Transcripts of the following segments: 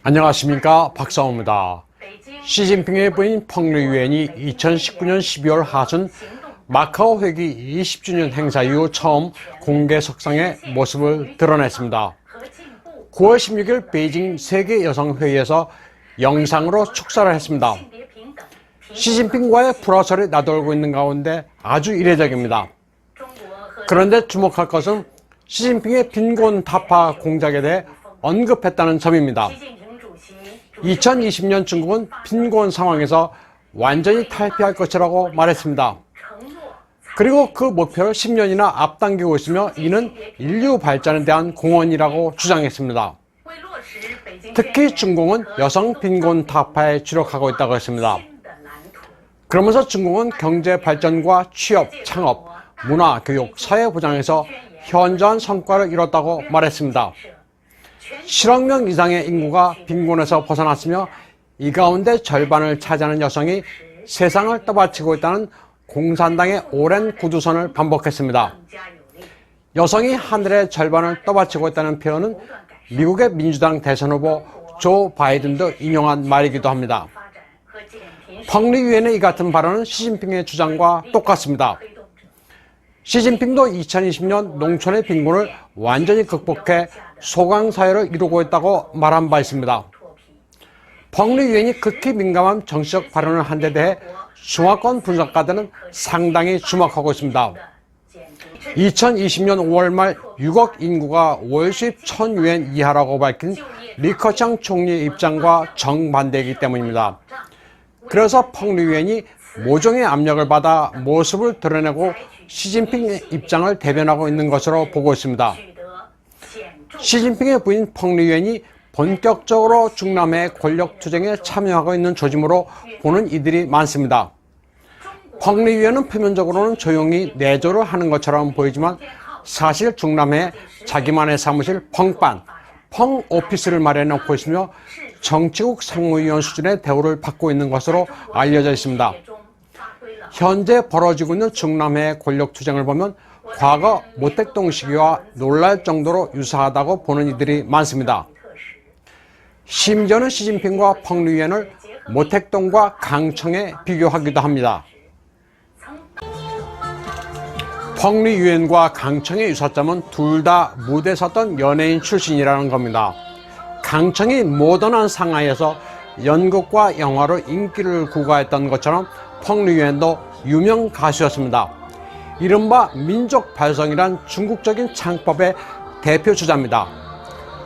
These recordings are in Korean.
안녕하십니까, 박사오입니다. 시진핑의 부인 펑리위엔이 2019년 12월 하순 마카오 회기 20주년 행사 이후 처음 공개석상의 모습을 드러냈습니다. 9월 16일 베이징 세계여성회의에서 영상으로 축사를 했습니다. 시진핑과의 불화설이 나돌고 있는 가운데 아주 이례적입니다. 그런데 주목할 것은 시진핑의 빈곤 타파 공작에 대해 언급했다는 점입니다. 2020년 중국은 빈곤 상황에서 완전히 탈피할 것이라고 말했습니다. 그리고 그 목표를 10년이나 앞당기고 있으며 이는 인류 발전에 대한 공헌이라고 주장했습니다. 특히 중국은 여성 빈곤 타파에 주력하고 있다고 했습니다. 그러면서 중국은 경제 발전과 취업, 창업, 문화, 교육, 사회 보장에서 현저한 성과를 이뤘다고 말했습니다. 7억 명 이상의 인구가 빈곤에서 벗어났으며 이 가운데 절반을 차지하는 여성이 세상을 떠받치고 있다는 공산당의 오랜 구두선을 반복했습니다. 여성이 하늘의 절반을 떠받치고 있다는 표현은 미국의 민주당 대선 후보 조 바이든도 인용한 말이기도 합니다. 펑리위엔의 이 같은 발언은 시진핑의 주장과 똑같습니다. 시진핑도 2020년 농촌의 빈곤을 완전히 극복해 소강사회를 이루고 있다고 말한 바 있습니다. 펑리위엔이 극히 민감한 정치적 발언을 한 데 대해 중화권 분석가들은 상당히 주목하고 있습니다. 2020년 5월 말 6억 인구가 월 수입 1,000유엔 이하라고 밝힌 리커창 총리의 입장과 정반대이기 때문입니다. 그래서 펑리위엔이 모종의 압력을 받아 모습을 드러내고 시진핑의 입장을 대변하고 있는 것으로 보고 있습니다. 시진핑의 부인 펑리위엔이 본격적으로 중남해 권력 투쟁에 참여하고 있는 조짐으로 보는 이들이 많습니다. 펑리위엔은 표면적으로는 조용히 내조를 하는 것처럼 보이지만 사실 중남해에 자기만의 사무실 펑반, 펑오피스를 마련해 놓고 있으며 정치국 상무위원 수준의 대우를 받고 있는 것으로 알려져 있습니다. 현재 벌어지고 있는 중남해의 권력 투쟁을 보면 과거 모택동 시기와 놀랄 정도로 유사하다고 보는 이들이 많습니다. 심지어는 시진핑과 펑리위엔을 모택동과 강청에 비교하기도 합니다. 펑리위엔과 강청의 유사점은 둘 다 무대에 섰던 연예인 출신이라는 겁니다. 강청이 모던한 상하이에서 연극과 영화로 인기를 구가했던 것처럼 펑리위엔도 유명 가수였습니다. 이른바 민족 발성이란 중국적인 창법의 대표 주자입니다.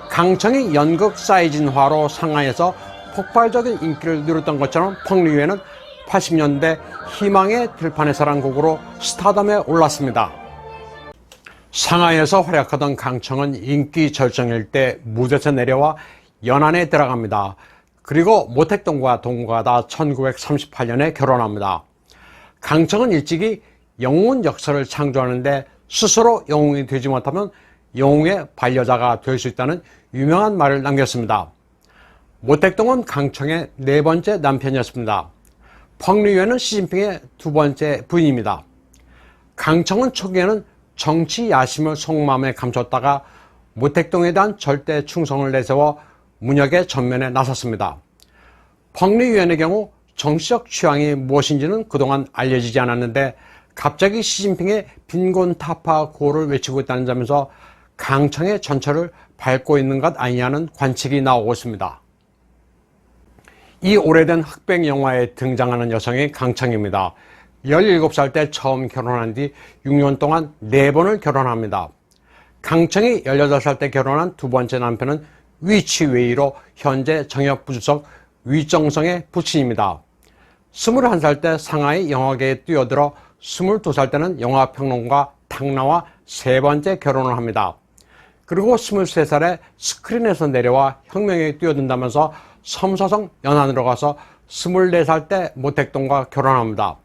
강청이 연극 사이진화로 상하이에서 폭발적인 인기를 누렸던 것처럼 펑리위엔은 80년대 희망의 들판에서란 곡으로 스타덤에 올랐습니다. 상하이에서 활약하던 강청은 인기 절정일 때 무대에서 내려와 연안에 들어갑니다. 그리고 모택동과 동거하다 1938년에 결혼합니다. 강청은 일찍이 영웅 역사를 창조하는데 스스로 영웅이 되지 못하면 영웅의 반려자가 될 수 있다는 유명한 말을 남겼습니다. 모택동은 강청의 네 번째 남편이었습니다. 펑리위엔은 시진핑의 두 번째 부인입니다. 강청은 초기에는 정치 야심을 속마음에 감췄다가 모택동에 대한 절대 충성을 내세워 문혁의 전면에 나섰습니다. 펑리위엔의 경우 정치적 취향이 무엇인지는 그동안 알려지지 않았는데 갑자기 시진핑의 빈곤 타파 구호를 외치고 있다는 점에서 강청의 전철을 밟고 있는 것 아니냐는 관측이 나오고 있습니다. 이 오래된 흑백 영화에 등장하는 여성이 강청입니다. 17살 때 처음 결혼한 뒤 6년 동안 4번을 결혼합니다. 강청이 18살 때 결혼한 두 번째 남편은 위치웨이로 현재 정협부주석 위정성의 부친입니다. 21살 때 상하이 영화계에 뛰어들어 22살 때는 영화평론가 탕나와 세 번째 결혼을 합니다. 그리고 23살에 스크린에서 내려와 혁명에 뛰어든다면서 섬서성 연안으로 가서 24살 때 모택동과 결혼합니다.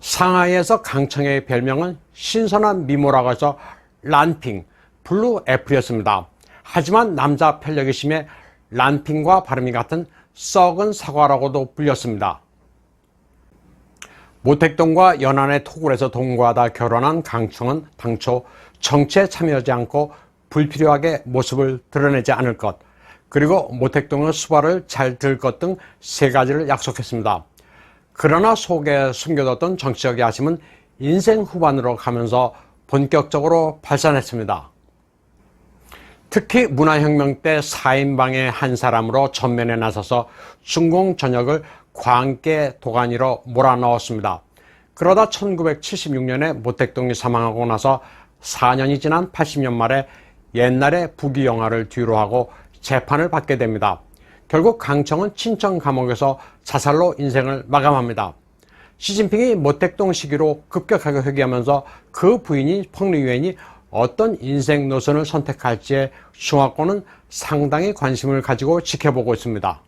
상하이에서 강청의 별명은 신선한 미모라고 해서 란핑, 블루 애플이었습니다. 하지만 남자 편력이 심해 란핑과 발음이 같은 썩은 사과라고도 불렸습니다. 모택동과 연안의 토굴에서 동거하다 결혼한 강청은 당초 정치에 참여하지 않고 불필요하게 모습을 드러내지 않을 것, 그리고 모택동의 수발을 잘 들 것 등 세 가지를 약속했습니다. 그러나 속에 숨겨뒀던 정치적 야심은 인생 후반으로 가면서 본격적으로 발산했습니다. 특히 문화혁명 때 4인방의 한 사람으로 전면에 나서서 중공 전역을 광계 도가니로 몰아넣었습니다. 그러다 1976년에 모택동이 사망하고 나서 4년이 지난 80년 말에 옛날의 부귀 영화를 뒤로하고 재판을 받게 됩니다. 결국 강청은 친정 감옥에서 자살로 인생을 마감합니다. 시진핑이 모택동 시기로 급격하게 회귀하면서 그 부인인 펑리유엔이 어떤 인생 노선을 선택할지에 중화권은 상당히 관심을 가지고 지켜보고 있습니다.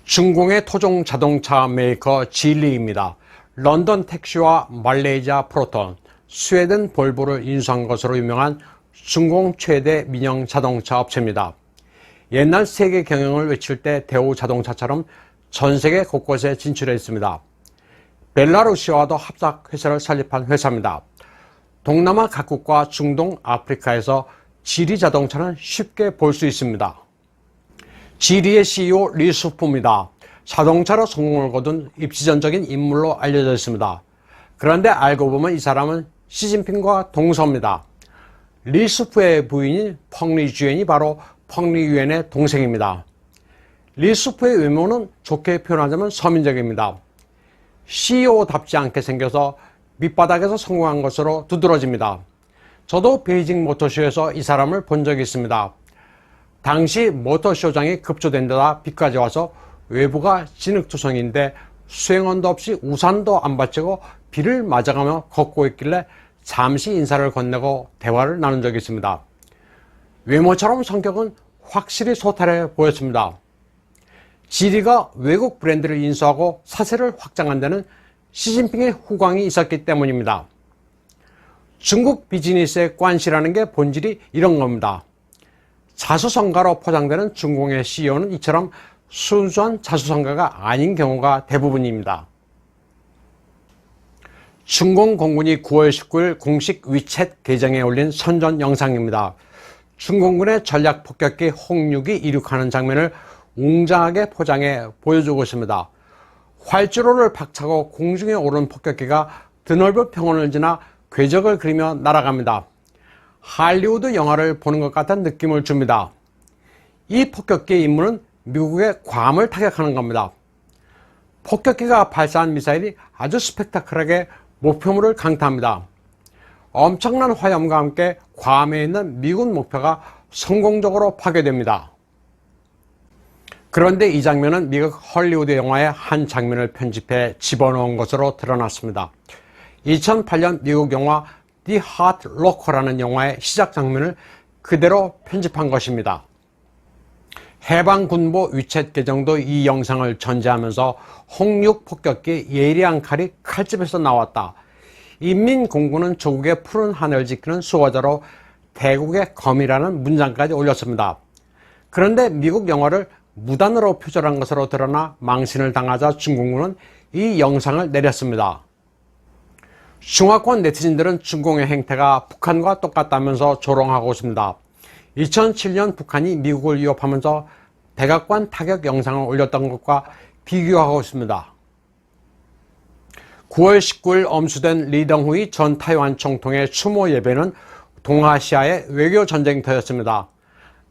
중공의 토종 자동차 메이커 질리입니다. 런던 택시와 말레이시아 프로톤, 스웨덴 볼보를 인수한 것으로 유명한 중공 최대 민영 자동차 업체입니다. 옛날 세계 경영을 외칠 때 대우 자동차처럼 전 세계 곳곳에 진출해 있습니다. 벨라루시아와도 합작 회사를 설립한 회사입니다. 동남아 각국과 중동, 아프리카에서 지리 자동차는 쉽게 볼 수 있습니다. 지리의 CEO 리수프입니다. 자동차로 성공을 거둔 입지전적인 인물로 알려져 있습니다. 그런데 알고 보면 이 사람은 시진핑과 동서입니다. 리수프의 부인인 펑리주엔이 바로 펑리유엔의 동생입니다. 리수프의 외모는 좋게 표현하자면 서민적입니다. CEO답지 않게 생겨서 밑바닥에서 성공한 것으로 두드러집니다. 저도 베이징 모터쇼에서 이 사람을 본 적이 있습니다. 당시 모터쇼장이 급조된 데다 비까지 와서 외부가 진흙투성인데 수행원도 없이 우산도 안 받치고 비를 맞아가며 걷고 있길래 잠시 인사를 건네고 대화를 나눈 적이 있습니다. 외모처럼 성격은 확실히 소탈해 보였습니다. 지리가 외국 브랜드를 인수하고 사세를 확장한 데는 시진핑의 후광이 있었기 때문입니다. 중국 비즈니스의 관시라는 게 본질이 이런 겁니다. 자수성가로 포장되는 중공의 CEO는 이처럼 순수한 자수성가가 아닌 경우가 대부분입니다. 중공 공군이 9월 19일 공식 위챗 계정에 올린 선전 영상입니다. 중공군의 전략 폭격기 홍6이 이륙하는 장면을 웅장하게 포장해 보여주고 있습니다. 활주로를 박차고 공중에 오른 폭격기가 드넓은 평원을 지나 궤적을 그리며 날아갑니다. 할리우드 영화를 보는 것 같은 느낌을 줍니다. 이 폭격기의 임무는 미국의 괌을 타격하는 겁니다. 폭격기가 발사한 미사일이 아주 스펙타클하게 목표물을 강타합니다. 엄청난 화염과 함께 괌에 있는 미군 목표가 성공적으로 파괴됩니다. 그런데 이 장면은 미국 헐리우드 영화의 한 장면을 편집해 집어넣은 것으로 드러났습니다. 2008년 미국 영화 The Hurt Locker라는 영화의 시작 장면을 그대로 편집한 것입니다. 해방군보 위챗 계정도 이 영상을 전제하면서 홍6 폭격기 예리한 칼이 칼집에서 나왔다. 인민공군은 조국의 푸른 하늘을 지키는 수호자로 대국의 검이라는 문장까지 올렸습니다. 그런데 미국 영화를 무단으로 표절한 것으로 드러나 망신을 당하자 중공군은 이 영상을 내렸습니다. 중화권 네티즌들은 중공의 행태가 북한과 똑같다면서 조롱하고 있습니다. 2007년 북한이 미국을 위협하면서 백악관 타격 영상을 올렸던 것과 비교하고 있습니다. 9월 19일 엄수된 리덩후이 전 타이완 총통의 추모 예배는 동아시아의 외교 전쟁터였습니다.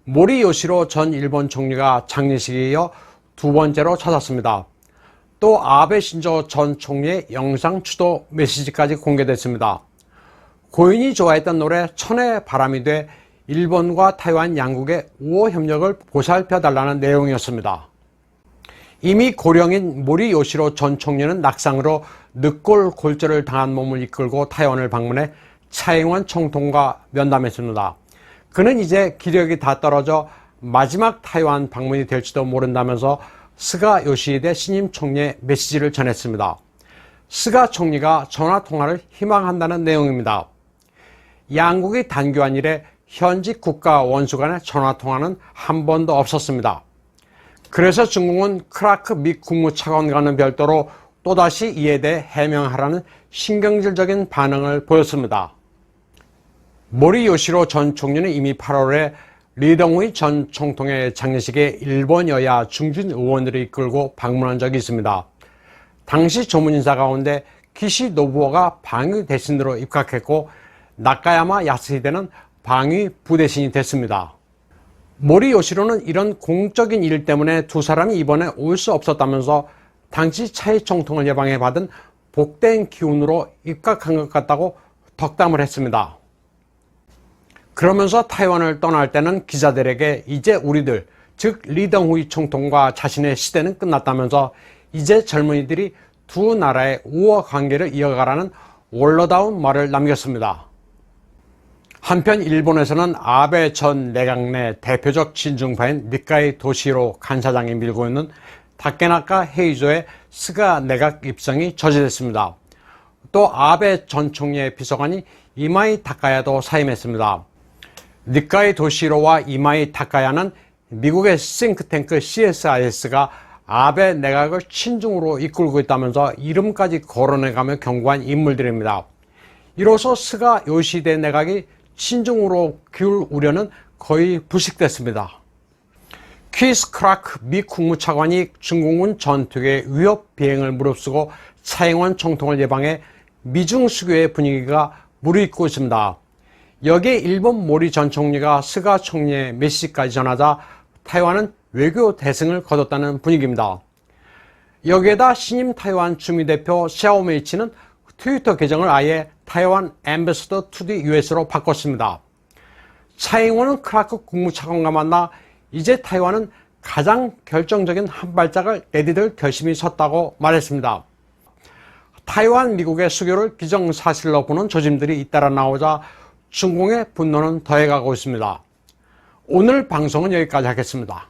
모리 요시로 전 일본 총리가 장례식에 이어 두 번째로 찾았습니다. 또 아베 신조 전 총리의 영상 추도 메시지까지 공개됐습니다. 고인이 좋아했던 노래 천의 바람이 돼 일본과 타이완 양국의 우호 협력을 보살펴달라는 내용이었습니다. 이미 고령인 모리 요시로 전 총리는 낙상으로 늑골 골절을 당한 몸을 이끌고 타이완을 방문해 차잉원 총통과 면담했습니다. 그는 이제 기력이 다 떨어져 마지막 타이완 방문이 될지도 모른다면서 스가 요시히데 신임 총리의 메시지를 전했습니다. 스가 총리가 전화통화를 희망한다는 내용입니다. 양국이 단교한 이래 현직 국가 원수 간의 전화통화는 한 번도 없었습니다. 그래서 중국은 크라크 미 국무차관과는 별도로 또다시 이에 대해 해명하라는 신경질적인 반응을 보였습니다. 모리 요시로 전 총리는 이미 8월에 리덩후이 전 총통의 장례식에 일본 여야 중진 의원들을 이끌고 방문한 적이 있습니다. 당시 조문인사 가운데 기시 노부오가 방위 대신으로 입각했고 나카야마 야스히데는 방위 부대신이 됐습니다. 모리 요시로는 이런 공적인 일 때문에 두 사람이 이번에 올 수 없었다면서 당시 차이 총통을 예방해 받은 복된 기운으로 입각한 것 같다고 덕담을 했습니다. 그러면서 타이완을 떠날 때는 기자들에게 이제 우리들, 즉 리덩후이 총통과 자신의 시대는 끝났다면서 이제 젊은이들이 두 나라의 우호 관계를 이어가라는 원로다운 말을 남겼습니다. 한편 일본에서는 아베 전 내각 내 대표적 친중파인 니카이 도시히로 간사장이 밀고 있는 다케나카 헤이조의 스가 내각 입성이 저지됐습니다. 또 아베 전 총리의 비서관이 이마이 타카야도 사임했습니다. 니카이 도시히로와 이마이 타카야는 미국의 싱크탱크 CSIS가 아베 내각을 친중으로 이끌고 있다면서 이름까지 거론해가며 경고한 인물들입니다. 이로써 스가 요시히데 내각이 친중으로 기울 우려는 거의 부식됐습니다. 키스 크라크 미 국무차관이 중공군 전투기의 위협 비행을 무릅쓰고 차잉원 총통을 예방해 미중 수교의 분위기가 무르익고 있습니다. 여기에 일본 모리 전 총리가 스가 총리의 메시지까지 전하자 타이완은 외교 대승을 거뒀다는 분위기입니다. 여기에다 신임 타이완 주미대표 샤오메이치는 트위터 계정을 아예 타이완 앰베서더 투 디 US로 바꿨습니다. 차잉원은 크라크 국무차관과 만나 이제 타이완은 가장 결정적인 한 발짝을 내디딜 결심이 섰다고 말했습니다. 타이완 미국의 수교를 기정사실로 보는 조짐들이 잇따라 나오자 중공의 분노는 더해가고 있습니다. 오늘 방송은 여기까지 하겠습니다.